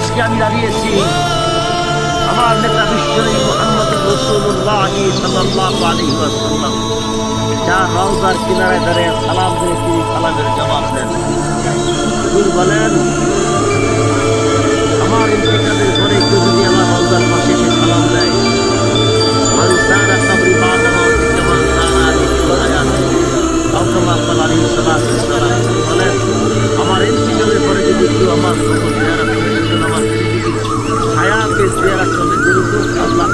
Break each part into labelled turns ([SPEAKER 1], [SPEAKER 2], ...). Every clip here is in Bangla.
[SPEAKER 1] আজকে আমি দাঁড়িয়েছি আমার নেতা বিশ্বনবী মুহাম্মদুর রাসূলুল্লাহ সাল্লাল্লাহু আলাইহি ওয়াসাল্লাম যার রওজার কিনারায় দাঁড়িয়ে সালাম দিয়ে তিনি সালামের জবাব দেন। হুজুর বলেন, আমার ইন্তেকালের পরে কেউ যদি আমার রওজার পাশে এসে সালাম দেয়, মান সারা কবরি বাদা মাউতি কামান সারা আলাইহি হায়াতি আও কামা ক্বালা আলাইহি সাল্লাতু ওয়াসসালাম। বলেন, আমার ইন্তেকালের পরে যদি কেউ আমার কবর জিয়ারত করে, সেজন্য আমার হায়াতে জিয়ারত করলে যেরকম আল্লাহ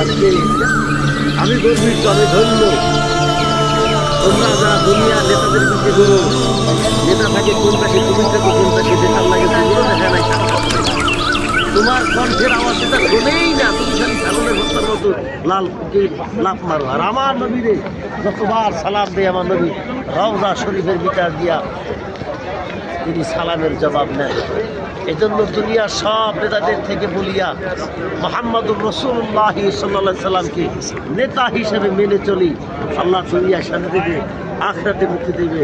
[SPEAKER 1] আজকে আমি গর্বিত, আমি ধন্য। তোমরা যারা দুনিয়া নেতাদের পিছিয়ে করো, নেতা থাকে কোনটাকে, তুমি থেকে কোনটাকে দেখার লাগে, সেগুলো দেখা নাই। তোমার কণ্ঠের আওয়াজ সেটা শোনেই না, তুমি খালি সামনে ভক্তার মতো লাল লাফ মারো। আর আমার নবীরে যতবার সালাম দেয় আমার নবী রওজা শরীফের ভিতর দিয়া তিনি সালামের জবাব নেন। এজন্য দুনিয়ার সব নেতাদের থেকে বলিয়া মুহাম্মদুর রাসূলুল্লাহ সাল্লাল্লাহু আলাইহি সাল্লামকে নেতা হিসেবে মেনে চলি। আল্লাহ দুনিয়া শান্তি দেবে, আখিরাতে মুক্তি দেবে।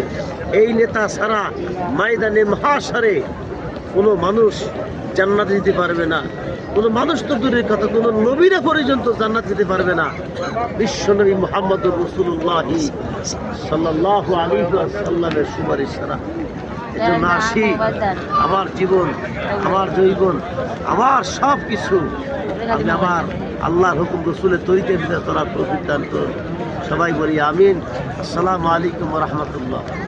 [SPEAKER 1] এই নেতা ছাড়া ময়দানে মহাশরে কোনো মানুষ জান্নাত দিতে পারবে না। কোনো মানুষ তো দূরের কথা, কোনো নবীরা পর্যন্ত জান্নাত দিতে পারবে না বিশ্বনবী মুহাম্মদুর রাসূলুল্লাহ সাল্লাল্লাহু আলাইহি ওয়াসাল্লামের সুপারিশ ছাড়া। এজন্য আসি, আমার জীবন, আমার জৈবন, আমার সব কিছু আমি আমার আল্লাহর হুকুম রসুলের তরিকার ভিতরে চলার তৌফিক দান করুন। সবাই বলি আমিন। আসসালামু আলাইকুম ওয়া রাহমাতুল্লাহ।